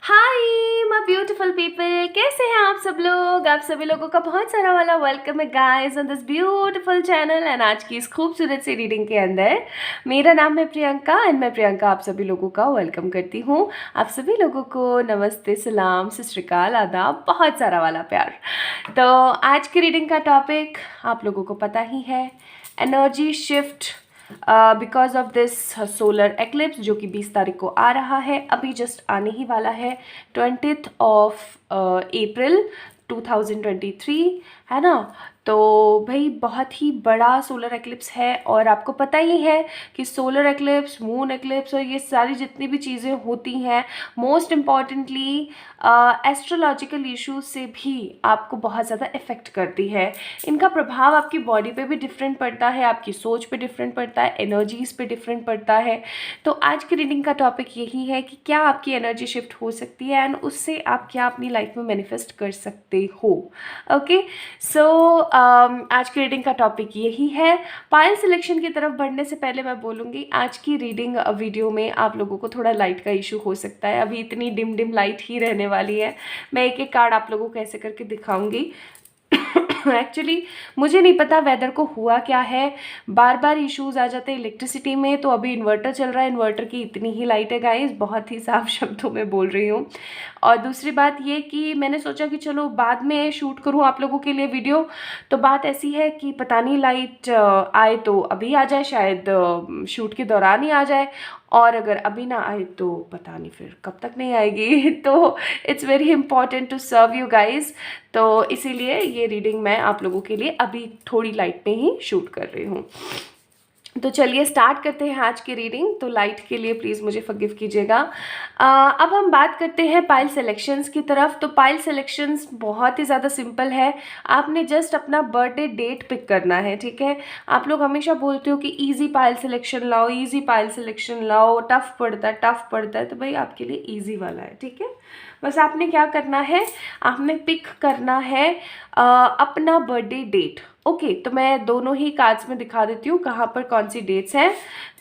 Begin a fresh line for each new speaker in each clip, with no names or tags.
Hi my beautiful people, कैसे हैं आप सब लोग। आप सभी लोगों का बहुत सारा वाला वेलकम है guys on this beautiful channel. And आज की इस खूबसूरत सी रीडिंग के अंदर मेरा नाम है प्रियंका एंड मैं प्रियंका आप सभी लोगों का वेलकम करती हूँ। आप सभी लोगों को नमस्ते, सलाम, सत श्री अकाल, आदाब, बहुत सारा वाला प्यार। तो आज की रीडिंग का टॉपिक आप लोगों को पता ही है, energy shift because of this solar eclipse जो कि 20 तारीख को आ रहा है, अभी जस्ट आने ही वाला है 20th ऑफ अप्रैल 2023, है ना। तो भाई बहुत ही बड़ा सोलर एक्लिप्स है और आपको पता ही है कि सोलर एक्लिप्स, मून एक्लिप्स और ये सारी जितनी भी चीज़ें होती हैं, मोस्ट इम्पॉर्टेंटली एस्ट्रोलॉजिकल इश्यूज से भी आपको बहुत ज़्यादा इफ़ेक्ट करती है। इनका प्रभाव आपकी बॉडी पे भी डिफरेंट पड़ता है, आपकी सोच पे डिफरेंट पड़ता है, एनर्जीज़ पे डिफरेंट पड़ता है। तो आज की रीडिंग का टॉपिक यही है कि क्या आपकी एनर्जी शिफ्ट हो सकती है एंड उससे आप क्या अपनी लाइफ में मैनिफेस्ट कर सकते हो। ओके, सो आज की रीडिंग का टॉपिक यही है। पायल सिलेक्शन की तरफ बढ़ने से पहले मैं बोलूँगी आज की रीडिंग वीडियो में आप लोगों को थोड़ा लाइट का इशू हो सकता है। अभी इतनी डिम लाइट ही रहने वाली है। मैं एक एक कार्ड आप लोगों को ऐसे करके दिखाऊंगी। एक्चुअली मुझे नहीं पता वेदर को हुआ क्या है, बार बार इश्यूज आ जाते हैं इलेक्ट्रिसिटी में। तो अभी इन्वर्टर चल रहा है, इन्वर्टर की इतनी ही लाइट है गाइस, बहुत ही साफ शब्दों में बोल रही हूँ। और दूसरी बात ये कि मैंने सोचा कि चलो बाद में शूट करूँ आप लोगों के लिए वीडियो। तो बात ऐसी है कि पता नहीं लाइट आए तो अभी आ जाए, शायद शूट के दौरान ही आ जाए, और अगर अभी ना आए तो पता नहीं फिर कब तक नहीं आएगी। तो it's very important to serve you guys. तो इसीलिए ये रीडिंग मैं आप लोगों के लिए अभी थोड़ी लाइट में ही शूट कर रही हूँ। तो चलिए स्टार्ट करते हैं आज की रीडिंग। तो लाइट के लिए प्लीज़ मुझे फॉरगिव कीजिएगा। अब हम बात करते हैं पाइल सिलेक्शंस की तरफ। तो पाइल सिलेक्शंस बहुत ही ज़्यादा सिंपल है। आपने जस्ट अपना बर्थडे डेट पिक करना है, ठीक है। आप लोग हमेशा बोलते हो कि इजी पाइल सिलेक्शन लाओ, इजी पाइल सिलेक्शन लाओ, टफ पड़ता है। तो भाई आपके लिए इजी वाला है, ठीक है। बस आपने क्या करना है, आपने पिक करना है अपना बर्थडे डेट। ओके, तो मैं दोनों ही कार्ड्स में दिखा देती हूँ कहाँ पर कौन सी डेट्स हैं।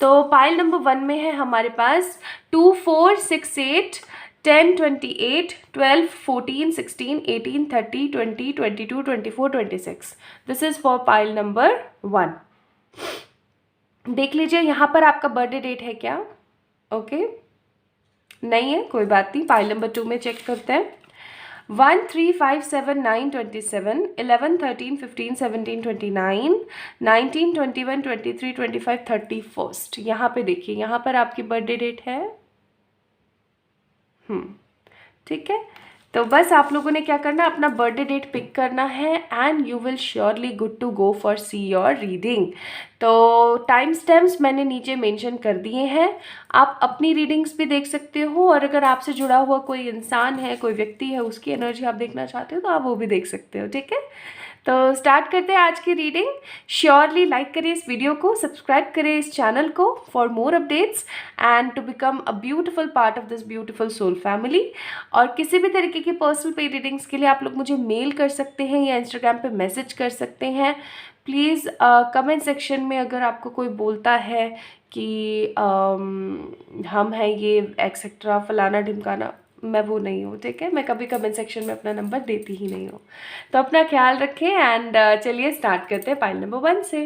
तो पाइल नंबर 1 में है हमारे पास 2, 4, 6, 8, 10, 28, 12, 14, 16, 18, 30, 20, 22, 24, 26। This is for pile number 1। देख लीजिए यहाँ पर आपका बर्थडे डेट है क्या। ओके, नहीं है, कोई बात नहीं। पाइल नंबर 2 में चेक करते हैं। 1, 3, 5, 7, 9, 27, 11, 13, 15, 17, 29, 19, 21, 23, 25, 31। यहाँ पे देखिए, यहाँ पर आपकी बर्थडे डेट है। ठीक है। तो बस आप लोगों ने क्या करना, अपना बर्थडे डेट पिक करना है and you will surely good to go for see your reading. तो टाइम स्टैम्प्स मैंने नीचे मेंशन कर दिए हैं। आप अपनी रीडिंग्स भी देख सकते हो, और अगर आपसे जुड़ा हुआ कोई इंसान है, कोई व्यक्ति है, उसकी एनर्जी आप देखना चाहते हो तो आप वो भी देख सकते हो, ठीक है। तो स्टार्ट करते हैं आज की रीडिंग। श्योरली लाइक करें इस वीडियो को, सब्सक्राइब करें इस चैनल को for more updates and to become a beautiful part of this beautiful soul family. और किसी भी तरीके की पर्सनल पे रीडिंग्स के लिए आप लोग मुझे मेल कर सकते हैं या इंस्टाग्राम पे मैसेज कर सकते हैं। प्लीज़ कमेंट सेक्शन में अगर आपको कोई बोलता है कि हम हैं ये एक्सेट्रा फलाना ढिमकाना, मैं वो नहीं हूँ, ठीक है। मैं कभी कमेंट सेक्शन में अपना नंबर देती ही नहीं हूँ। तो अपना ख्याल रखें एंड चलिए स्टार्ट करते हैं पाइल नंबर 1 से।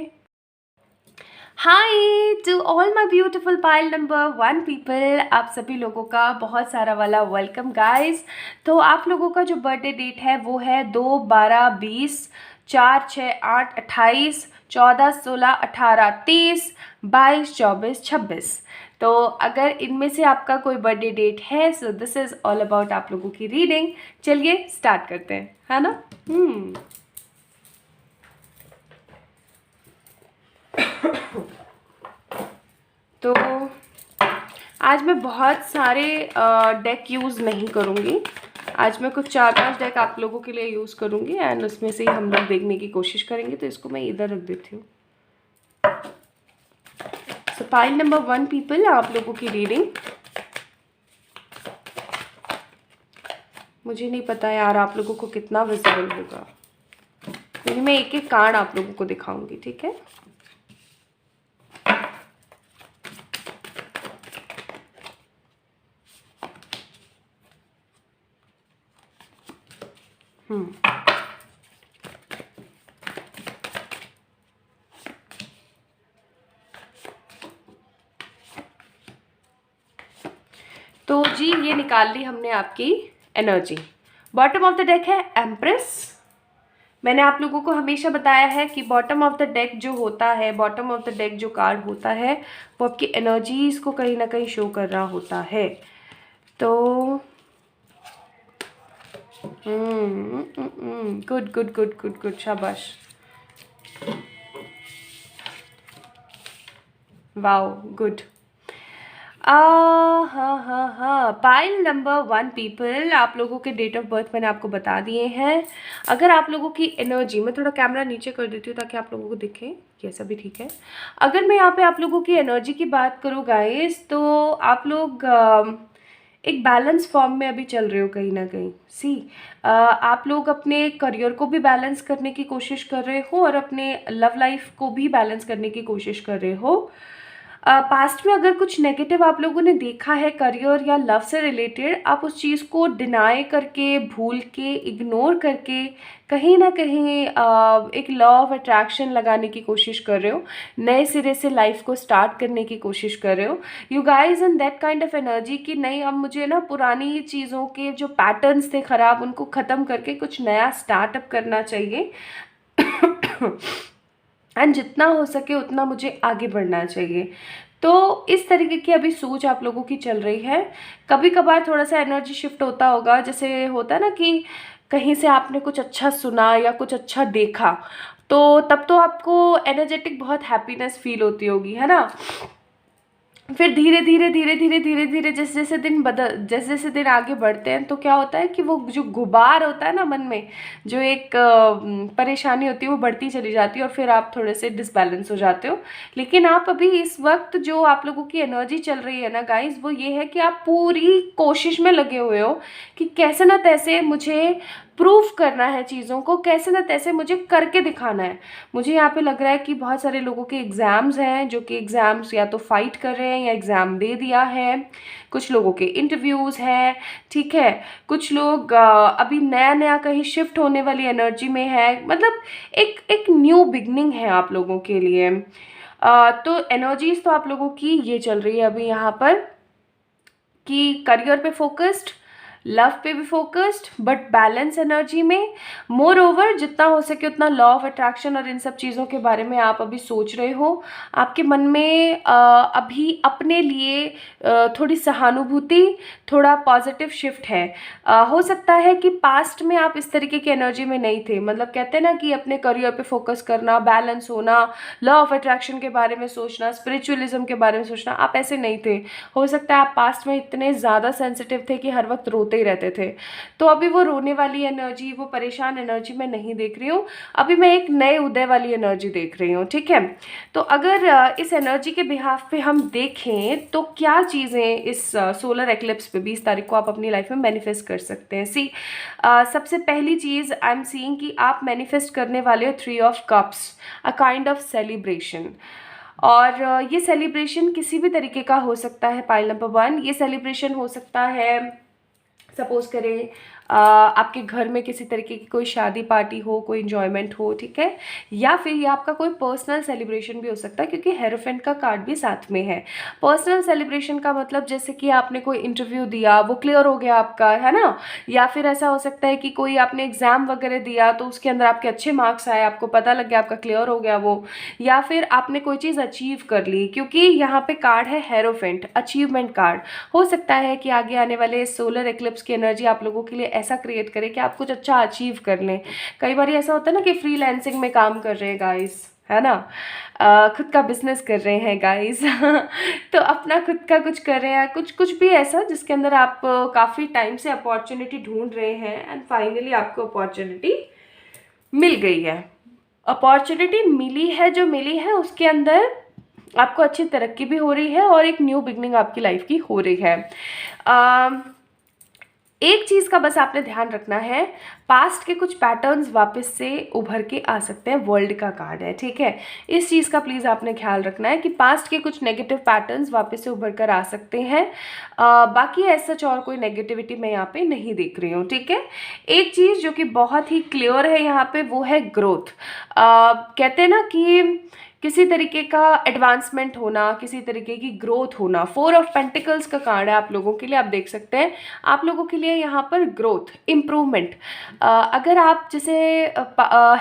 Hi to all my beautiful pile number 1 people, आप सभी लोगों का बहुत सारा वाला वेलकम गाइस। तो आप लोगों का जो बर्थडे डेट है वो है 2, 12, 20, 4, 6, 8, 28, 14, 16, 18, 30, 22, 24, 26। तो अगर इनमें से आपका कोई बर्थडे डेट है, so this is all about आप लोगों की रीडिंग। चलिए स्टार्ट करते हैं, है ना। तो आज मैं बहुत सारे डेक यूज़ नहीं करूँगी। आज मैं कुछ 4-5 डेक आप लोगों के लिए यूज़ करूँगी एंड उसमें से ही हम लोग देखने की कोशिश करेंगे। तो इसको मैं इधर रख देती हूँ। सो पाइल नंबर 1 पीपल, आप लोगों की रीडिंग। मुझे नहीं पता यार आप लोगों को कितना विजिबल होगा, क्योंकि मैं एक एक कार्ड आप लोगों को दिखाऊंगी, ठीक है। हम्म। तो जी ये निकाल ली हमने आपकी energy. Bottom of the deck है एम्प्रेस। मैंने आप लोगों को हमेशा बताया है कि बॉटम ऑफ द डेक जो होता है, बॉटम ऑफ द डेक जो कार्ड होता है वो आपकी एनर्जीज को कहीं ना कहीं शो कर रहा होता है। तो good good good good good, शाबाश, वाओ, गुड। हाँ हाँ हाँ, पाइल नंबर 1 पीपल, आप लोगों के डेट ऑफ बर्थ मैंने आपको बता दिए हैं। अगर आप लोगों की एनर्जी, मैं थोड़ा कैमरा नीचे कर देती हूँ ताकि आप लोगों को दिखे, ये सब भी ठीक है। अगर मैं यहाँ पे आप लोगों की एनर्जी की बात करूँ गाइस, तो आप लोग एक बैलेंस फॉर्म में अभी चल रहे हो कहीं ना कहीं। सी आप लोग अपने करियर को भी बैलेंस करने की कोशिश कर रहे हो और अपने लव लाइफ को भी बैलेंस करने की कोशिश कर रहे हो। पास्ट में अगर कुछ नेगेटिव आप लोगों ने देखा है करियर या लव से रिलेटेड, आप उस चीज़ को डिनाई करके, भूल के, इग्नोर करके कहीं ना कहीं एक लॉ ऑफ अट्रैक्शन लगाने की कोशिश कर रहे हो, नए सिरे से लाइफ को स्टार्ट करने की कोशिश कर रहे हो। You guys in that kind of energy कि नहीं, अब मुझे ना पुरानी चीज़ों के जो पैटर्न्स थे ख़राब, उनको ख़त्म करके कुछ नया स्टार्टअप करना चाहिए एंड जितना हो सके उतना मुझे आगे बढ़ना चाहिए। तो इस तरीके की अभी सोच आप लोगों की चल रही है। कभी कभार थोड़ा सा एनर्जी शिफ्ट होता होगा, जैसे होता है ना कि कहीं से आपने कुछ अच्छा सुना या कुछ अच्छा देखा, तो तब तो आपको एनर्जेटिक बहुत हैप्पीनेस फील होती होगी, है ना। फिर धीरे धीरे धीरे धीरे धीरे धीरे जैसे जैसे जैसे दिन आगे बढ़ते हैं, तो क्या होता है कि वो जो गुबार होता है ना मन में, जो एक परेशानी होती है, वो बढ़ती चली जाती है और फिर आप थोड़े से डिसबैलेंस हो जाते हो। लेकिन आप अभी इस वक्त जो आप लोगों की एनर्जी चल रही है ना गाइस, वो ये है कि आप पूरी कोशिश में लगे हुए हो कि कैसे ना तैसे मुझे प्रूफ करना है चीज़ों को, कैसे ना तैसे मुझे करके दिखाना है। मुझे यहाँ पे लग रहा है कि बहुत सारे लोगों के एग्ज़ाम्स हैं, जो कि एग्ज़ाम्स या तो फाइट कर रहे हैं या एग्ज़ाम दे दिया है। कुछ लोगों के इंटरव्यूज़ हैं, ठीक है। कुछ लोग अभी नया नया कहीं शिफ्ट होने वाली एनर्जी में है, मतलब एक एक न्यू बिगनिंग है आप लोगों के लिए। तो एनर्जीज तो आप लोगों की ये चल रही है अभी यहाँ पर कि करियर पे फोकस्ड, लव पे भी फोकस्ड, बट बैलेंस एनर्जी में। मोर ओवर जितना हो सके उतना लॉ ऑफ अट्रैक्शन और इन सब चीज़ों के बारे में आप अभी सोच रहे हो। आपके मन में अभी अपने लिए थोड़ी सहानुभूति, थोड़ा पॉजिटिव शिफ्ट है। हो सकता है कि पास्ट में आप इस तरीके की एनर्जी में नहीं थे, मतलब कहते हैं ना कि अपने करियर पे फोकस करना, बैलेंस होना, लॉ ऑफ अट्रैक्शन के बारे में सोचना, स्पिरिचुअलिज्म के बारे में सोचना, आप ऐसे नहीं थे। हो सकता है आप पास्ट में इतने ज़्यादा सेंसिटिव थे कि हर वक्त रोते ही रहते थे। तो अभी वो रोने वाली एनर्जी, वो परेशान एनर्जी मैं नहीं देख रही हूँ। अभी मैं एक नए उदय वाली एनर्जी देख रही हूँ, ठीक है। तो अगर इस एनर्जी के बिहाफ पे हम देखें तो क्या चीज़ें इस सोलर एक्लिप्स पे 20 तारीख को आप अपनी लाइफ में मैनिफेस्ट कर सकते हैं। सी सबसे पहली चीज़ आई एम सीइंग कि आप मैनिफेस्ट करने वाले हो 3 of cups, a kind of celebration. और ये सेलिब्रेशन किसी भी तरीके का हो सकता है। पाइल नंबर 1, ये सेलिब्रेशन हो सकता है, सपोज करें आपके घर में किसी तरीके की कोई शादी पार्टी हो, कोई इन्जॉयमेंट हो, ठीक है। या फिर ये आपका कोई पर्सनल सेलिब्रेशन भी हो सकता है, क्योंकि हेरोफेंट का कार्ड भी साथ में है। पर्सनल सेलिब्रेशन का मतलब जैसे कि आपने कोई इंटरव्यू दिया, वो क्लियर हो गया आपका, है ना। या फिर ऐसा हो सकता है कि कोई आपने एग्जाम वगैरह दिया तो उसके अंदर आपके अच्छे मार्क्स आए, आपको पता लग गया, आपका क्लियर हो गया वो। या फिर आपने कोई चीज़ अचीव कर ली, क्योंकि यहाँ पे कार्ड है हेरोफेंट, अचीवमेंट कार्ड। हो सकता है कि आगे आने वाले सोलर एक्लिप्स की एनर्जी आप लोगों के लिए ऐसा क्रिएट करे कि आप कुछ अच्छा अचीव कर लें। कई बार ऐसा होता है ना कि फ्रीलांसिंग में काम कर रहे हैं गाइस, है ना, खुद का बिजनेस कर रहे हैं गाइस तो अपना खुद का कुछ कर रहे हैं, कुछ कुछ भी ऐसा जिसके अंदर आप काफ़ी टाइम से अपॉर्चुनिटी ढूंढ रहे हैं एंड फाइनली आपको अपॉर्चुनिटी मिल गई है। अपॉर्चुनिटी मिली है, जो मिली है उसके अंदर आपको अच्छी तरक्की भी हो रही है और एक न्यू बिगनिंग आपकी लाइफ की हो रही है। एक चीज़ का बस आपने ध्यान रखना है, पास्ट के कुछ पैटर्न्स वापस से उभर के आ सकते हैं, वर्ल्ड का कार्ड है, ठीक है। इस चीज़ का प्लीज़ आपने ख्याल रखना है कि पास्ट के कुछ नेगेटिव पैटर्न्स वापस से उभर कर आ सकते हैं। बाकी ऐसा और कोई नेगेटिविटी मैं यहाँ पे नहीं देख रही हूँ, ठीक है। एक चीज़ जो कि बहुत ही क्लियर है यहाँ पे वो है ग्रोथ। कहते हैं ना कि किसी तरीके का एडवांसमेंट होना, किसी तरीके की ग्रोथ होना। 4 ऑफ पेंटिकल्स का कार्ड है आप लोगों के लिए, आप देख सकते हैं आप लोगों के लिए यहाँ पर ग्रोथ, इम्प्रूवमेंट। अगर आप जैसे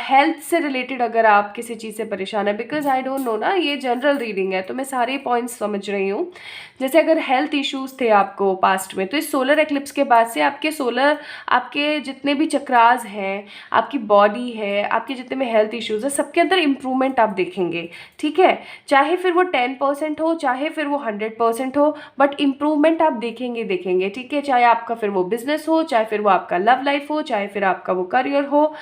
हेल्थ से रिलेटेड अगर आप किसी चीज़ से परेशान है, बिकॉज आई डोंट नो ना, ये जनरल रीडिंग है तो मैं सारे पॉइंट्स समझ रही हूँ। जैसे अगर हेल्थ इश्यूज थे आपको पास्ट में, तो इस सोलर एक्लिप्स के बाद से आपके जितने भी चक्रास हैं, आपकी बॉडी है, आपके जितने भी हेल्थ इश्यूज है, सबके अंदर इम्प्रूवमेंट आप देखेंगे, ठीक है। चाहे फिर वो 10% हो, चाहे फिर वो 100% हो, बट इम्प्रूवमेंट आप देखेंगे, ठीक है। चाहे आपका फिर वो बिजनेस हो, चाहे फिर वो आपका लव लाइफ हो, चाहे फिर आपका वो करियर हो,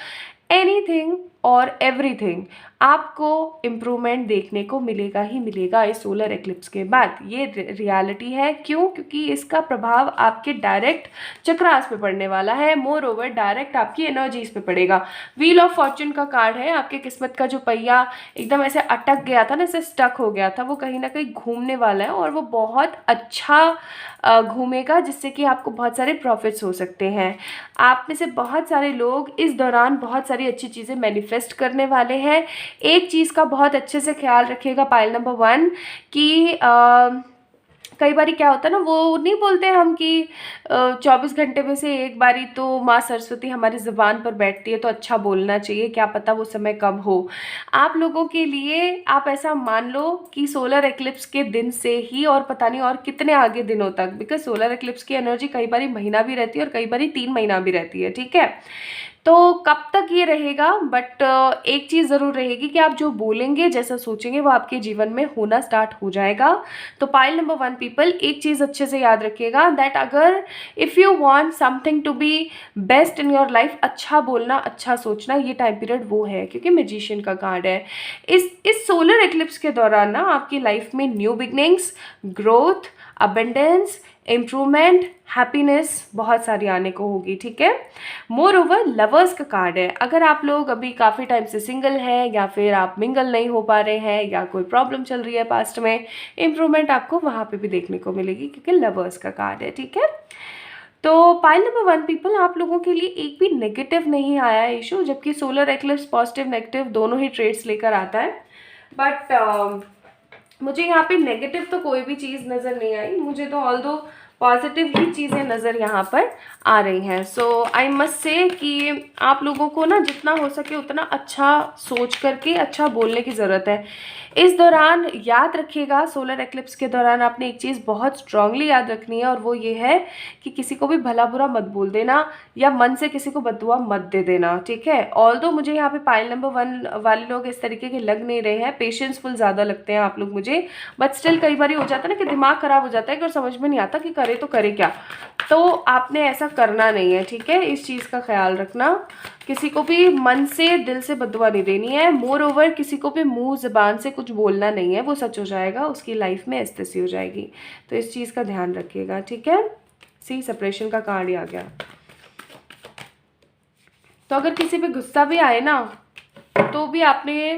एनीथिंग और एवरीथिंग, आपको इम्प्रूवमेंट देखने को मिलेगा ही मिलेगा इस सोलर एक्लिप्स के बाद। ये रियलिटी है। क्यों? क्योंकि इसका प्रभाव आपके डायरेक्ट चक्रास पे पड़ने वाला है, मोर ओवर डायरेक्ट आपकी एनर्जीज पे पड़ेगा। व्हील ऑफ फॉर्चून का कार्ड है, आपके किस्मत का जो पहिया एकदम ऐसे अटक गया था ना, ऐसे स्टक हो गया था, वो कहीं ना कहीं घूमने वाला है और वो बहुत अच्छा घूमेगा, जिससे कि आपको बहुत सारे प्रॉफिट्स हो सकते हैं। आप में से बहुत सारे लोग इस दौरान बहुत सारी अच्छी चीज़ें मैनिफेस्ट करने वाले हैं। एक चीज़ का बहुत अच्छे से ख्याल रखिएगा, पाइल नंबर 1, कि कई बारी क्या होता है ना, वो नहीं बोलते हम कि 24 घंटे में से एक बारी तो माँ सरस्वती हमारी ज़ुबान पर बैठती है, तो अच्छा बोलना चाहिए, क्या पता वो समय कब हो। आप लोगों के लिए आप ऐसा मान लो कि सोलर एक्लिप्स के दिन से ही, और पता नहीं और कितने आगे दिनों तक, बिकॉज सोलर एक्लिप्स की एनर्जी कई बारी महीना भी रहती है और कई बारी 3 महीना भी रहती है, ठीक है। तो कब तक ये रहेगा, बट एक चीज़ ज़रूर रहेगी कि आप जो बोलेंगे, जैसा सोचेंगे, वो आपके जीवन में होना स्टार्ट हो जाएगा। तो पाइल नंबर 1 पीपल, एक चीज़ अच्छे से याद रखिएगा, दैट अगर if you want something to be best in your life, अच्छा बोलना, अच्छा सोचना, ये टाइम पीरियड वो है, क्योंकि मैजिशियन का कार्ड है। इस सोलर एक्लिप्स के दौरान ना आपकी लाइफ में new beginnings, growth, abundance, improvement, happiness बहुत सारी आने को होगी, ठीक है। मोर ओवर लवर्स का कार्ड है। अगर आप लोग अभी काफ़ी टाइम से सिंगल हैं, या फिर आप मिंगल नहीं हो पा रहे हैं, या कोई प्रॉब्लम चल रही है पास्ट में, इम्प्रूवमेंट आपको वहाँ पे भी देखने को मिलेगी, क्योंकि लवर्स का कार्ड है, ठीक है। तो पाइल नंबर 1 पीपल, आप लोगों के लिए एक भी नेगेटिव नहीं आया है इशू, जबकि सोलर एक्लिप्स पॉजिटिव नेगेटिव दोनों ही ट्रेड्स लेकर आता है। बट मुझे यहाँ पे नेगेटिव तो कोई भी चीज़ नज़र नहीं आई, मुझे तो ऑल्दो पॉजिटिव ही चीज़ें नज़र यहाँ पर आ रही हैं। सो आई मस्ट से कि आप लोगों को ना जितना हो सके उतना अच्छा सोच करके अच्छा बोलने की ज़रूरत है। इस दौरान याद रखिएगा, सोलर एक्लिप्स के दौरान आपने एक चीज़ बहुत स्ट्रांगली याद रखनी है, और वो ये है कि किसी को भी भला बुरा मत बोल देना, या मन से किसी को बददुआ मत दे देना, ठीक है। ऑल्दो मुझे यहाँ पे पाइल नंबर 1 वाले लोग इस तरीके के लग नहीं रहे हैं, पेशेंसफुल ज़्यादा लगते हैं आप लोग मुझे, बट स्टिल कई बार हो जाता है ना कि दिमाग ख़राब हो जाता है कि और समझ में नहीं आता कि करे तो करे क्या। तो आपने ऐसा करना नहीं है, ठीक है। इस चीज़ का ख्याल रखना, किसी को भी मन से दिल से बददुआ नहीं देनी है। मोर ओवर किसी को भी मुंह ज़बान से कुछ बोलना नहीं है, वो सच हो जाएगा, उसकी लाइफ में ऐसी हो जाएगी। तो इस चीज़ का ध्यान रखिएगा, ठीक है। सी सेपरेशन का कार्ड ही आ गया। तो अगर किसी पे गुस्सा भी आए ना, तो भी आपने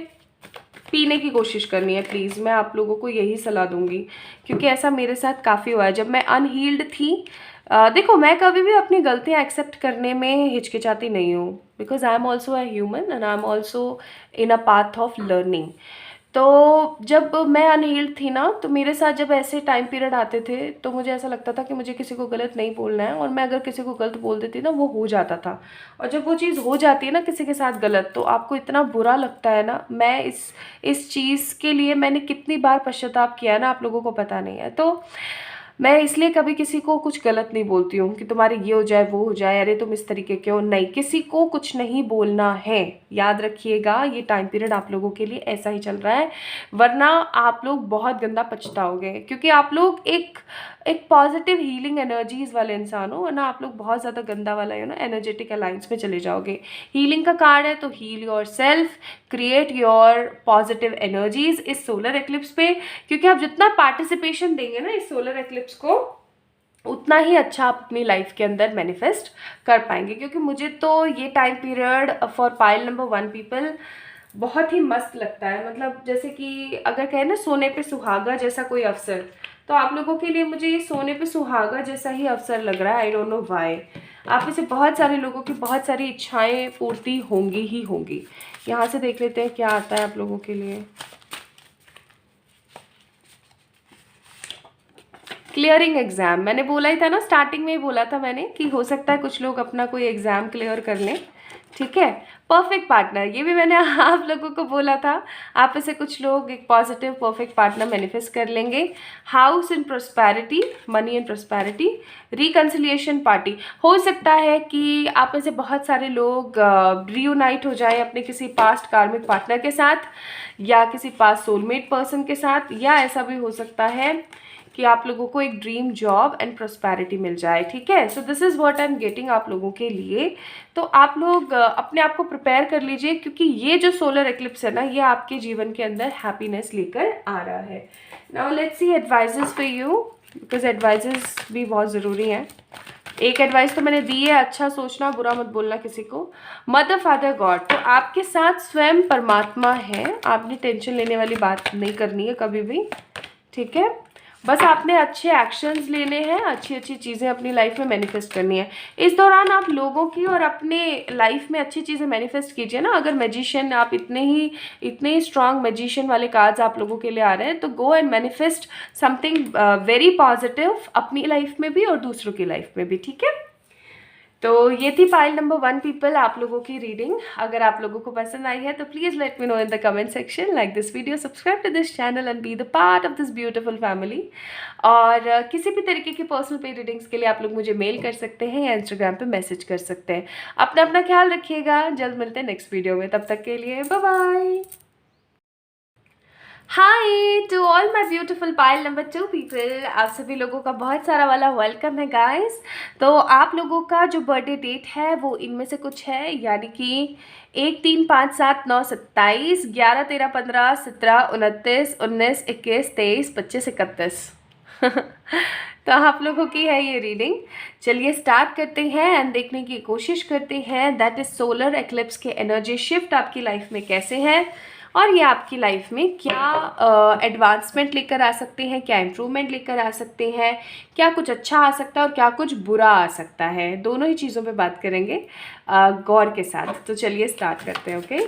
पीने की कोशिश करनी है, प्लीज़। मैं आप लोगों को यही सलाह दूंगी, क्योंकि ऐसा मेरे साथ काफ़ी हुआ है जब मैं अनहील्ड थी। देखो, मैं कभी भी अपनी गलतियाँ एक्सेप्ट करने में हिचकिचाती नहीं हूँ, because I am also a human and I am also in a path of learning. तो जब मैं अनहील्ड थी ना, तो मेरे साथ जब ऐसे टाइम पीरियड आते थे, तो मुझे ऐसा लगता था कि मुझे किसी को गलत नहीं बोलना है, और मैं अगर किसी को गलत बोल देती ना, वो हो जाता था। और जब वो चीज़ हो जाती है ना किसी के साथ गलत, तो आपको इतना बुरा लगता है ना। मैं इस चीज़ के लिए मैंने कितनी बार पश्चाताप किया है ना, आप लोगों को पता नहीं है। तो मैं इसलिए कभी किसी को कुछ गलत नहीं बोलती हूँ कि तुम्हारे ये हो जाए, वो हो जाए, अरे तुम इस तरीके के हो, नहीं, किसी को कुछ नहीं बोलना है। याद रखिएगा, ये टाइम पीरियड आप लोगों के लिए ऐसा ही चल रहा है, वरना आप लोग बहुत गंदा पछताओगे, क्योंकि आप लोग एक पॉजिटिव हीलिंग एनर्जीज वाले इंसान हो, वरना आप लोग बहुत ज़्यादा गंदा वाला एनर्जेटिक अलाइंस में चले जाओगे। हीलिंग का कार्ड है, तो heal yourself, create your positive energies इस सोलर एक्लिप्स पे, क्योंकि आप जितना पार्टिसिपेशन देंगे ना इस सोलर एक्लिप्स को, उतना ही अच्छा आप अपनी लाइफ के अंदर मैनिफेस्ट कर पाएंगे। क्योंकि मुझे तो ये time period for pile number 1 people बहुत ही मस्त लगता है। मतलब जैसे कि अगर कहें ना सोने पे सुहागा जैसा कोई अवसर, तो आप लोगों के लिए मुझे ये सोने पे सुहागा जैसा ही अवसर लग रहा है। I don't know why. आप में से बहुत सारे लोगों की बहुत सारी इच्छाएं पूर्ति होंगी ही होंगी। यहाँ से देख लेते हैं क्या आता है आप लोगों के लिए। क्लियरिंग एग्जाम, मैंने बोला ही था ना, स्टार्टिंग में ही बोला था मैंने कि हो सकता है कुछ लोग अपना कोई एग्जाम क्लियर कर लें। ठीक है। परफेक्ट पार्टनर, ये भी मैंने आप लोगों को बोला था। आप में से कुछ लोग एक पॉजिटिव परफेक्ट पार्टनर मैनिफेस्ट कर लेंगे। House in prosperity, money and prosperity. Reconciliation party, हो सकता है कि आप में से बहुत सारे लोग रियूनाइट हो जाए अपने किसी पास्ट कार्मिक पार्टनर के साथ, या किसी पास्ट सोलमेट पर्सन के साथ, या ऐसा भी हो सकता है कि आप लोगों को एक ड्रीम जॉब एंड प्रोस्पैरिटी मिल जाए। ठीक है। So this is what I am getting आप लोगों के लिए। तो आप लोग अपने आप को प्रिपेयर कर लीजिए, क्योंकि ये जो सोलर एक्लिप्स है ना, ये आपके जीवन के अंदर हैप्पीनेस लेकर आ रहा है। Now let's see advises for you, because advises भी बहुत ज़रूरी हैं। एक एडवाइस तो मैंने दी है, अच्छा सोचना, बुरा मत बोलना किसी को। मदर फादर गॉड, तो आपके साथ स्वयं परमात्मा है। आपने टेंशन लेने वाली बात नहीं करनी है कभी भी। ठीक है। बस आपने अच्छे एक्शंस लेने हैं, अच्छी अच्छी चीज़ें अपनी लाइफ में मैनिफेस्ट करनी है। इस दौरान आप लोगों की और अपने लाइफ में अच्छी चीज़ें मैनिफेस्ट कीजिए ना। अगर मैजिशियन, आप इतने ही स्ट्रांग मैजिशियन वाले कार्ड्स आप लोगों के लिए आ रहे हैं, तो go and manifest something very positive अपनी लाइफ में भी और दूसरों की लाइफ में भी। ठीक है। तो ये थी पाइल नंबर 1 पीपल आप लोगों की रीडिंग। अगर आप लोगों को पसंद आई है तो please let me know in the comment section. Like this video, subscribe to this channel and be the part of this beautiful family. और किसी भी तरीके की पर्सनल पे रीडिंग्स के लिए आप लोग मुझे मेल कर सकते हैं या इंस्टाग्राम पे मैसेज कर सकते हैं। अपना अपना ख्याल रखिएगा। जल्द मिलते हैं नेक्स्ट वीडियो में, तब तक के लिए bye bye. Hi to all my beautiful pile number 2 people, आप सभी लोगों का बहुत सारा वाला वेलकम है गाइस। तो आप लोगों का जो बर्थडे डेट है वो इनमें से कुछ है, यानी कि 1 3 5 7 9 27 11 13 15 17 29 19 21 23 25 31 तो आप लोगों की है ये रीडिंग। चलिए स्टार्ट करते हैं एंड देखने की कोशिश करते हैं दैट इज सोलर एक्लिप्स के एनर्जी शिफ्ट आपकी लाइफ में कैसे हैं, और ये आपकी लाइफ में क्या एडवांसमेंट लेकर आ सकते हैं, क्या इम्प्रूवमेंट लेकर आ सकते हैं, क्या कुछ अच्छा आ सकता है और क्या कुछ बुरा आ सकता है। दोनों ही चीज़ों पे बात करेंगे गौर के साथ। तो चलिए स्टार्ट करते हैं। ओके।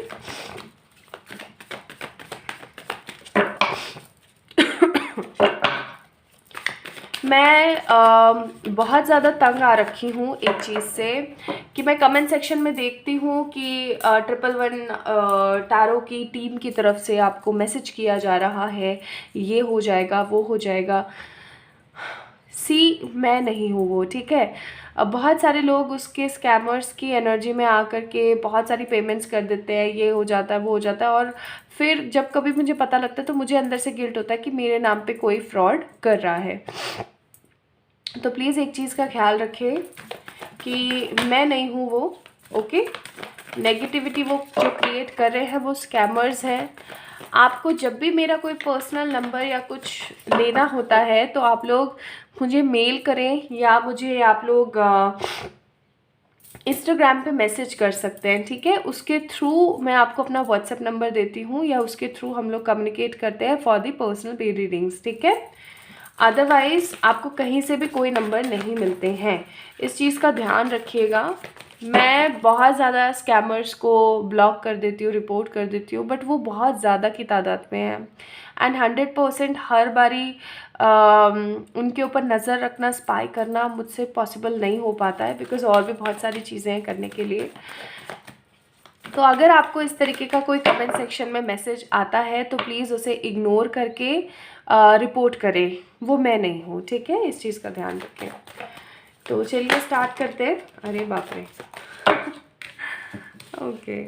मैं बहुत ज़्यादा तंग आ रखी हूँ एक चीज़ से कि मैं कमेंट सेक्शन में देखती हूँ कि 111 टारो की टीम की तरफ से आपको मैसेज किया जा रहा है, ये हो जाएगा वो हो जाएगा। मैं नहीं हूँ वो। ठीक है। अब बहुत सारे लोग उसके स्कैमर्स की एनर्जी में आकर के बहुत सारी पेमेंट्स कर देते हैं, ये हो जाता है वो हो जाता है, और फिर जब कभी मुझे पता लगता है तो मुझे अंदर से गिल्ट होता है कि मेरे नाम पे कोई फ्रॉड कर रहा है। तो प्लीज़ एक चीज़ का ख्याल रखें कि मैं नहीं हूँ वो। ओके। नेगेटिविटी वो जो क्रिएट कर रहे हैं वो स्कैमर्स हैं। आपको जब भी मेरा कोई पर्सनल नंबर या कुछ लेना होता है तो आप लोग मुझे मेल करें, या मुझे आप लोग इंस्टाग्राम पे मैसेज कर सकते हैं। ठीक है। उसके थ्रू मैं आपको अपना व्हाट्सएप नंबर देती हूँ, या उसके थ्रू हम लोग कम्युनिकेट करते हैं for the personal paid readings. ठीक है। अदरवाइज़ आपको कहीं से भी कोई नंबर नहीं मिलते हैं, इस चीज़ का ध्यान रखिएगा। मैं बहुत ज़्यादा स्कैमर्स को ब्लॉक कर देती हूँ, रिपोर्ट कर देती हूँ, बट वो बहुत ज़्यादा की तादाद में है एंड 100% हर बारी उनके ऊपर नज़र रखना, स्पाई करना मुझसे पॉसिबल नहीं हो पाता है, बिकॉज़ और भी बहुत सारी चीज़ें हैं करने के लिए। तो अगर आपको इस तरीके का कोई कमेंट सेक्शन में मैसेज आता है तो प्लीज़ उसे इग्नोर करके रिपोर्ट करें, वो मैं नहीं हूँ। ठीक है। इस चीज़ का ध्यान रखें। तो चलिए स्टार्ट करते हैं। अरे बाप रे। ओके,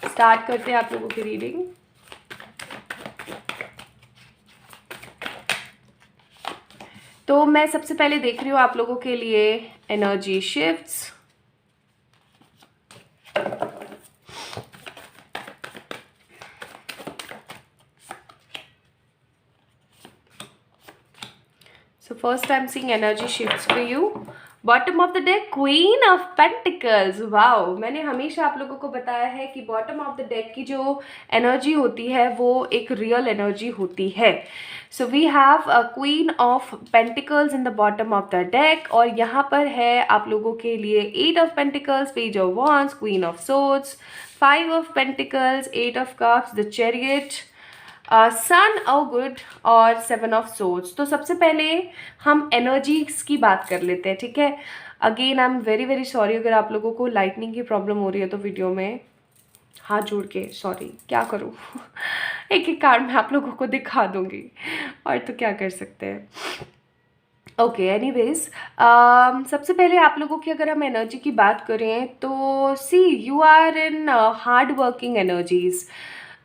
स्टार्ट करते हैं आप लोगों की रीडिंग। तो मैं सबसे पहले देख रही हूँ आप लोगों के लिए energy shifts. first I'm seeing energy shifts for you. Bottom of the deck queen of pentacles. Wow, मैंने हमेशा आप लोगों को बताया है कि बॉटम ऑफ द डेक की जो एनर्जी होती है वो एक रियल एनर्जी होती है। So we have a queen of pentacles in the bottom of the deck, और यहाँ पर है आप लोगों के लिए 8 of pentacles, page of wands, queen of swords, 5 of pentacles, 8 of cups, the chariot, sun और गुड, और 7 ऑफ सोर्ड्स। तो सबसे पहले हम एनर्जीज की बात कर लेते हैं, ठीक है। Again I am very very sorry अगर आप लोगों को लाइटनिंग की प्रॉब्लम हो रही है तो वीडियो में हाथ जोड़ के सॉरी, क्या करूँ एक एक कार्ड मैं आप लोगों को दिखा दूंगी, और तो क्या कर सकते हैं। ओके, एनीवेज सबसे पहले आप लोगों की अगर हम एनर्जी की बात करें तो see you are in hard working energies.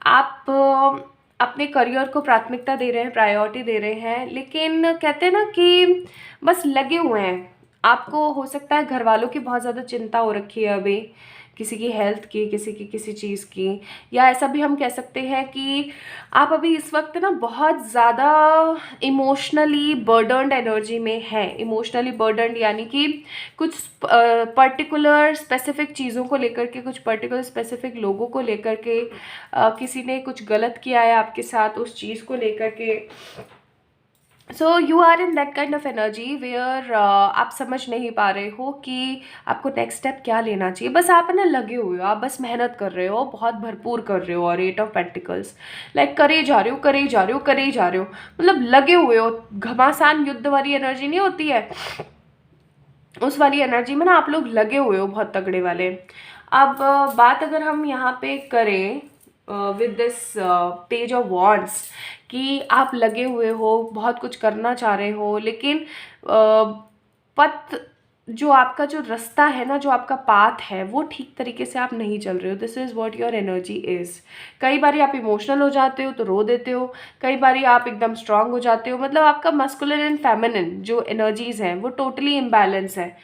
आप अपने करियर को प्राथमिकता दे रहे हैं, प्रायोरिटी दे रहे हैं, लेकिन कहते हैं ना कि बस लगे हुए हैं। आपको हो सकता है घर वालों की बहुत ज़्यादा चिंता हो रखी है अभी, किसी की हेल्थ की, किसी की किसी चीज़ की, या ऐसा भी हम कह सकते हैं कि आप अभी इस वक्त ना बहुत ज़्यादा इमोशनली बर्डनड एनर्जी में है। इमोशनली बर्डनड यानी कि कुछ पर्टिकुलर स्पेसिफिक चीज़ों को लेकर के, कुछ पर्टिकुलर स्पेसिफिक लोगों को लेकर के, किसी ने कुछ गलत किया है आपके साथ, उस चीज़ को लेकर के। So you are in that kind of energy where आप समझ नहीं पा रहे हो कि आपको नेक्स्ट स्टेप क्या लेना चाहिए। बस आप ना लगे हुए हो, आप बस मेहनत कर रहे हो, बहुत भरपूर कर रहे हो, और 8 ऑफ पेंटिकल्स लाइक करे जा रहे हो, करे ही जा रहे हो, करे ही जा रहे हो, मतलब लगे हुए हो। घमासान युद्ध वाली एनर्जी नहीं होती है, उस वाली एनर्जी में ना आप लोग लगे हुए हो, बहुत तगड़े वाले। अब बात अगर हम यहाँ पे करें with this page of wands कि आप लगे हुए हो, बहुत कुछ करना चाह रहे हो, लेकिन पथ जो आपका जो रास्ता है ना, जो आपका पाथ है, वो ठीक तरीके से आप नहीं चल रहे हो। This is what your energy is. कई बारी आप इमोशनल हो जाते हो तो रो देते हो, कई बारी आप एकदम स्ट्रांग हो जाते हो, मतलब आपका मस्कुलिन एंड फेमिनिन जो एनर्जीज़ हैं वो टोटली इम्बैलेंस है।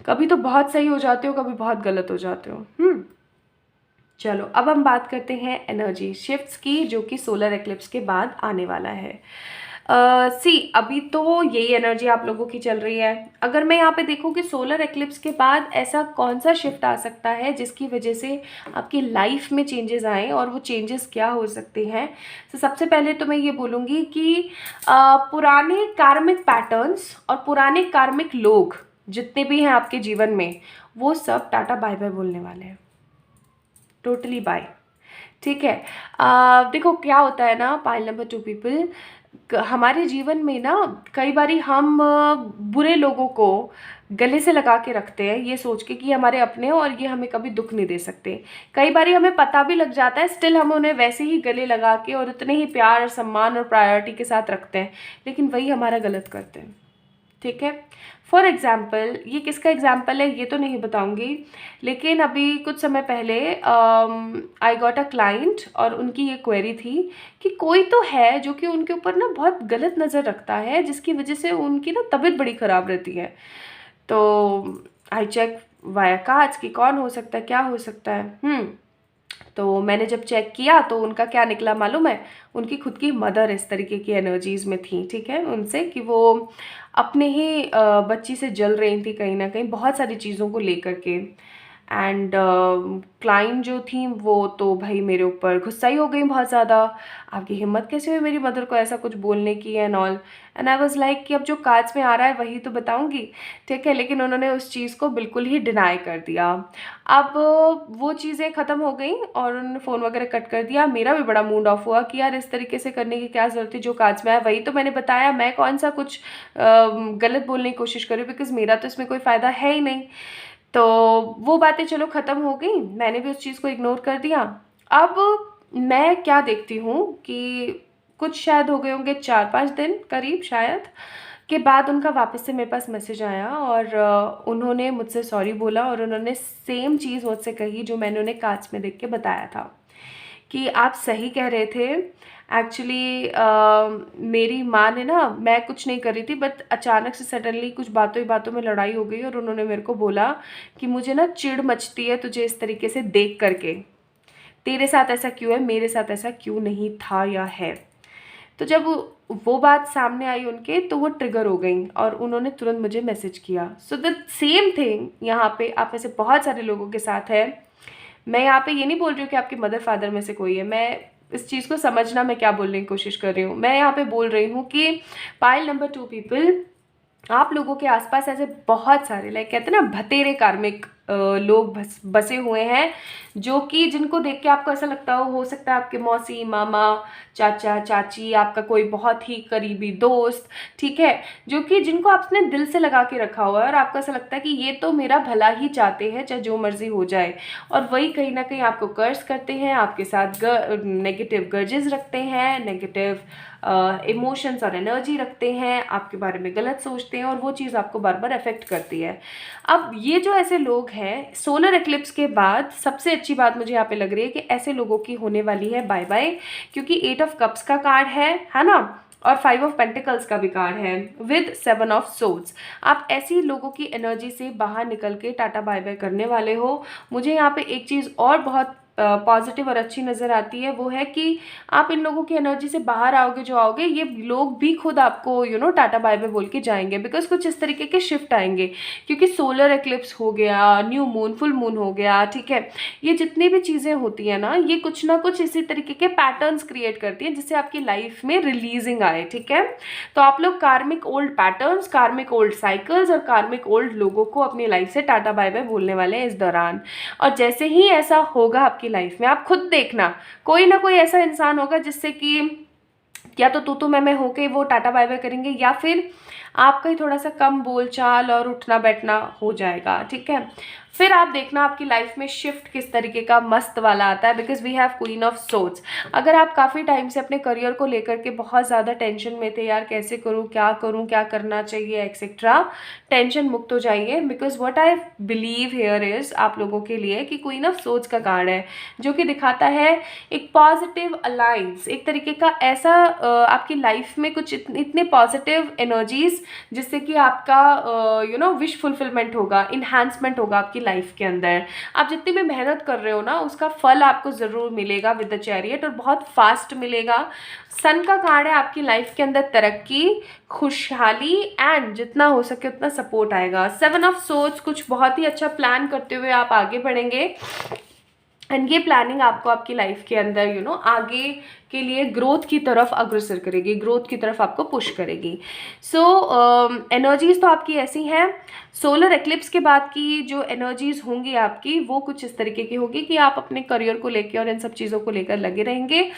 कभी तो बहुत सही हो जाते हो, कभी बहुत गलत हो जाते हो। चलो अब हम बात करते हैं एनर्जी शिफ्ट्स की, जो कि सोलर एक्लिप्स के बाद आने वाला है। अभी तो यही एनर्जी आप लोगों की चल रही है। अगर मैं यहाँ पे देखूँ कि सोलर एक्लिप्स के बाद ऐसा कौन सा शिफ्ट आ सकता है जिसकी वजह से आपकी लाइफ में चेंजेस आए, और वो चेंजेस क्या हो सकते हैं। तो सबसे पहले तो मैं ये बोलूँगी कि पुराने कार्मिक पैटर्न्स और पुराने कार्मिक लोग जितने भी हैं आपके जीवन में, वो सब टाटा बाय बाय बोलने वाले हैं, टोटली बाय। ठीक है, देखो क्या होता है ना, पाइल नंबर 2 पीपल, हमारे जीवन में ना कई बारी हम बुरे लोगों को गले से लगा के रखते हैं, ये सोच के कि हमारे अपने हो और ये हमें कभी दुख नहीं दे सकते। कई बारी हमें पता भी लग जाता है, स्टिल हम उन्हें वैसे ही गले लगा के और उतने ही प्यार और सम्मान और प्रायोरिटी के साथ रखते हैं, लेकिन वही हमारा गलत करते हैं। ठीक है, फॉर एग्ज़ाम्पल, ये किसका एग्जाम्पल है ये तो नहीं बताऊंगी, लेकिन अभी कुछ समय पहले आई गॉट अ क्लाइंट, और उनकी ये क्वेरी थी कि कोई तो है जो कि उनके ऊपर ना बहुत गलत नज़र रखता है, जिसकी वजह से उनकी ना तबीयत बड़ी ख़राब रहती है। तो आई चेक वाया कार्ड्स कि कौन हो सकता है, क्या हो सकता है। तो मैंने जब चेक किया तो उनका क्या निकला मालूम है, उनकी खुद की मदर इस तरीके की एनर्जीज़ में थी। ठीक है, उनसे कि वो अपने ही बच्ची से जल रही थी कहीं ना कहीं, बहुत सारी चीज़ों को लेकर के। एंड क्लाइंट जो थी वो तो भाई मेरे ऊपर गुस्सा ही हो गई बहुत ज़्यादा, आपकी हिम्मत कैसे हुई मेरी मदर को ऐसा कुछ बोलने की and all. And I was like कि अब जो कार्ड्स में आ रहा है वही तो बताऊंगी। ठीक है, लेकिन उन्होंने उस चीज़ को बिल्कुल ही डिनाई कर दिया। अब वो चीज़ें ख़त्म हो गई और उन्होंने फ़ोन वगैरह कट कर दिया। मेरा भी बड़ा मूड ऑफ हुआ कि यार इस तरीके से करने की क्या ज़रूरत थी, जो कार्ड्स में आया वही तो मैंने बताया, मैं कौन सा कुछ गलत बोलने की कोशिश करूँ, बिकॉज़ मेरा तो इसमें कोई फ़ायदा है ही नहीं। तो वो बातें चलो ख़त्म हो गई, मैंने भी उस चीज़ को इग्नोर कर दिया। अब मैं क्या देखती हूँ कि कुछ शायद हो गए होंगे 4-5 दिन करीब शायद के बाद उनका वापस से मेरे पास मैसेज आया, और उन्होंने मुझसे सॉरी बोला, और उन्होंने सेम चीज़ मुझसे कही जो मैंने उन्हें कार्ड्स में देख के बताया था कि आप सही कह रहे थे। एक्चुअली मेरी माँ ने ना, मैं कुछ नहीं कर रही थी, बट अचानक से सडनली कुछ बातों ही बातों में लड़ाई हो गई, और उन्होंने मेरे को बोला कि मुझे ना चिढ़ मचती है तुझे इस तरीके से देख करके, तेरे साथ ऐसा क्यों है, मेरे साथ ऐसा क्यों नहीं था या है। तो जब वो बात सामने आई उनके, तो वो ट्रिगर हो गई और उन्होंने तुरंत मुझे मैसेज किया। सो द सेम थिंग यहाँ पे आप में से बहुत सारे लोगों के साथ है। मैं यहाँ पे ये नहीं बोल रही हूँ कि आपके मदर फादर में से कोई है, मैं इस चीज़ को समझना मैं क्या बोलने की कोशिश कर रही हूँ। मैं यहाँ पे बोल रही हूँ कि पाइल नंबर 2 पीपल, आप लोगों के आसपास ऐसे बहुत सारे, लाइक कहते हैं ना, भतेरे कार्मिक लोग बसे हुए हैं, जो कि जिनको देख के आपको ऐसा लगता हो सकता है आपके मौसी, मामा, चाचा, चाची, आपका कोई बहुत ही करीबी दोस्त, ठीक है, जो कि जिनको आपने दिल से लगा के रखा हुआ है और आपको ऐसा लगता है कि ये तो मेरा भला ही चाहते हैं, चाहे जो मर्जी हो जाए, और वही कहीं ना कहीं आपको कर्स करते हैं, आपके साथ नेगेटिव गर्जेस रखते हैं, नेगेटिव इमोशंस और एनर्जी रखते हैं, आपके बारे में गलत सोचते हैं, और वो चीज़ आपको बार बार अफेक्ट करती है। अब ये जो ऐसे लोग हैं, सोलर एक्लिप्स के बाद सबसे अच्छी बात मुझे यहाँ पे लग रही है कि ऐसे लोगों की होने वाली है बाय बाय, क्योंकि 8 ऑफ कप्स का कार्ड है ना, और 5 ऑफ पेंटिकल्स का भी कार्ड है विद 7 ऑफ सोर्ड्स। आप ऐसी लोगों की एनर्जी से बाहर निकल के टाटा बाय बाय करने वाले हो। मुझे यहाँ पे एक चीज़ और बहुत पॉजिटिव और अच्छी नज़र आती है, वो है कि आप इन लोगों की एनर्जी से बाहर आओगे, जो आओगे, ये लोग भी खुद आपको टाटा बाय बाय बोल के जाएंगे, बिकॉज कुछ इस तरीके के शिफ्ट आएंगे, क्योंकि सोलर एक्लिप्स हो गया, न्यू मून, फुल मून हो गया, ठीक है, ये जितनी भी चीज़ें होती हैं ना, ये कुछ ना कुछ इसी तरीके के पैटर्न्स क्रिएट करती हैं जिससे आपकी लाइफ में रिलीजिंग आए, ठीक है। तो आप लोग कार्मिक ओल्ड पैटर्न्स, कार्मिक ओल्ड साइकिल्स और कार्मिक ओल्ड लोगों को अपनी लाइफ से टाटा बाय बाय बोलने वाले हैं इस दौरान। और जैसे ही ऐसा होगा आपकी लाइफ में, आप खुद देखना, कोई ना कोई ऐसा इंसान होगा जिससे कि या तो तू मैं होके वो टाटा बाय बाय करेंगे, या फिर आपका ही थोड़ा सा कम बोलचाल और उठना बैठना हो जाएगा, ठीक है। फिर आप देखना आपकी लाइफ में शिफ्ट किस तरीके का मस्त वाला आता है, because we have queen of swords. अगर आप काफ़ी टाइम से अपने करियर को लेकर के बहुत ज़्यादा टेंशन में थे, यार कैसे करूँ, क्या करना चाहिए, एक्सेट्रा, टेंशन मुक्त हो जाइए, because what I believe here is आप लोगों के लिए कि क्वीन ऑफ सोर्ड्स का कार्ड है, जो कि दिखाता है एक पॉजिटिव अलाइंस, एक तरीके का ऐसा आपकी लाइफ में कुछ इतने पॉजिटिव एनर्जीज जिससे कि आपका विश फुलफिलमेंट होगा, इन्हांसमेंट होगा आपकी लाइफ के अंदर। आप जितनी भी मेहनत कर रहे हो ना, उसका फल आपको ज़रूर मिलेगा विद द चैरियट, और बहुत फास्ट मिलेगा। सन का कार्ड है, आपकी लाइफ के अंदर तरक्की, खुशहाली एंड जितना हो सके उतना सपोर्ट आएगा। 7 ऑफ सोर्ड्स, कुछ बहुत ही अच्छा प्लान करते हुए आप आगे बढ़ेंगे, एंड ये प्लानिंग आपको आपकी लाइफ के अंदर आगे के लिए ग्रोथ की तरफ अग्रसर करेगी, ग्रोथ की तरफ आपको पुश करेगी। सो एनर्जीज तो आपकी ऐसी हैं। सोलर एक्लिप्स के बाद की जो एनर्जीज होंगी आपकी, वो कुछ इस तरीके की होगी कि आप अपने करियर को लेकर और इन सब चीज़ों को लेकर लगे रहेंगे,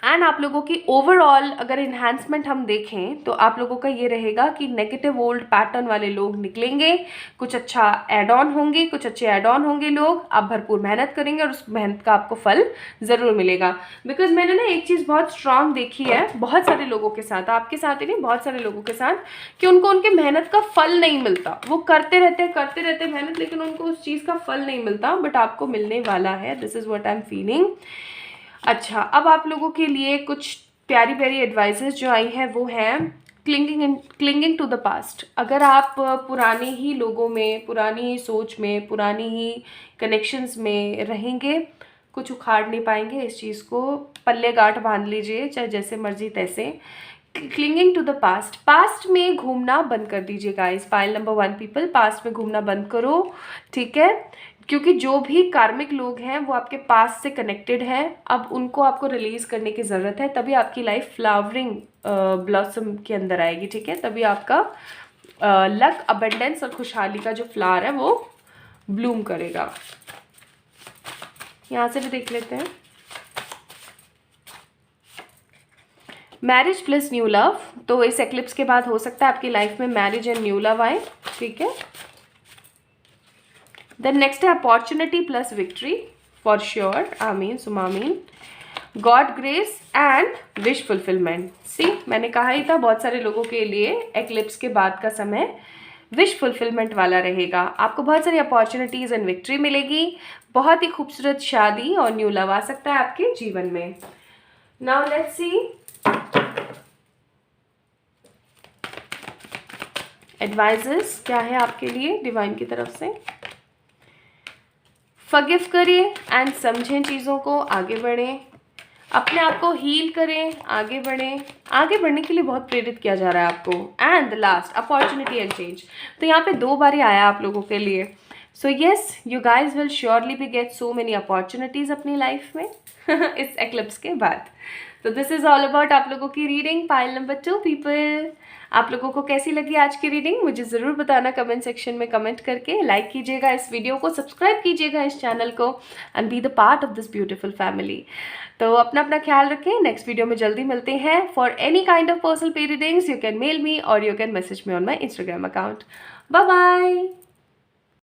एंड आप लोगों की ओवरऑल अगर इन्हांसमेंट हम देखें तो आप लोगों का ये रहेगा कि नेगेटिव ओल्ड पैटर्न वाले लोग निकलेंगे, कुछ अच्छा एड ऑन होंगे, कुछ अच्छे एड ऑन होंगे लोग, आप भरपूर मेहनत करेंगे और उस मेहनत का आपको फल ज़रूर मिलेगा। बिकॉज मैंने ना एक चीज़ बहुत स्ट्रांग देखी है बहुत सारे लोगों के साथ, आपके साथ ही नहीं, बहुत सारे लोगों के साथ, कि उनको उनके मेहनत का फल नहीं मिलता। वो करते रहते मेहनत, लेकिन उनको उस चीज़ का फल नहीं मिलता, बट आपको मिलने वाला है। This is what I am feeling. अच्छा, अब आप लोगों के लिए कुछ प्यारी प्यारी एडवाइसेस जो आई हैं वो हैं क्लिंगिंग टू द पास्ट। अगर आप पुराने ही लोगों में, पुरानी ही सोच में, पुरानी ही कनेक्शंस में रहेंगे, कुछ उखाड़ नहीं पाएंगे। इस चीज़ को पल्ले गांठ बांध लीजिए, चाहे जैसे मर्जी तैसे। Clinging to the past, past में घूमना बंद कर दीजिए गाइस। पाइल नंबर 1 पीपल, पास्ट में घूमना बंद करो, ठीक है, क्योंकि जो भी कार्मिक लोग हैं वो आपके पास से कनेक्टेड हैं। अब उनको आपको रिलीज करने की ज़रूरत है, तभी आपकी लाइफ फ्लावरिंग ब्लॉसम के अंदर आएगी, ठीक है, तभी आपका लक, अबंडेंस और खुशहाली का जो फ्लावर है वो ब्लूम करेगा। यहाँ से भी देख लेते हैं। मैरिज प्लस न्यू लव, तो इस एक्लिप्स के बाद हो सकता है आपकी लाइफ में मैरिज एंड न्यू लव आए, ठीक है। देन नेक्स्ट है opportunity plus victory, for sure, आमीन सुमामीन। God grace and wish fulfilment. See, मैंने कहा ही था बहुत सारे लोगों के लिए एक्लिप्स के बाद का समय विश फुलफिलमेंट वाला रहेगा। आपको बहुत सारी अपॉर्चुनिटीज एंड विक्ट्री मिलेगी, बहुत ही खूबसूरत शादी और न्यू लव आ सकता है आपके जीवन में। नाउ लेट्स सी एडवाइजेस क्या है आपके लिए डिवाइन की तरफ से। फॉरगिव करिए एंड समझें चीज़ों को, आगे बढ़ें। अपने आप को हील करें, आगे बढ़ें। आगे बढ़ने के लिए बहुत प्रेरित किया जा रहा है आपको। And the last opportunity and change, तो यहाँ पे 2 बार ही आया आप लोगों के लिए। So yes, you guys will surely be get so many opportunities अपनी लाइफ में इस एक्लिप्स के बाद। तो दिस इज़ ऑल अबाउट आप लोगों की रीडिंग पाइल नंबर 2 पीपल। आप लोगों को कैसी लगी आज की रीडिंग मुझे ज़रूर बताना कमेंट सेक्शन में कमेंट करके। लाइक कीजिएगा इस वीडियो को, सब्सक्राइब कीजिएगा इस चैनल को and be the part of this beautiful family. तो अपना अपना ख्याल रखें। नेक्स्ट वीडियो में जल्दी मिलते हैं। For any kind of personal paid readings you can mail me or you can message me on my Instagram account. Bye bye.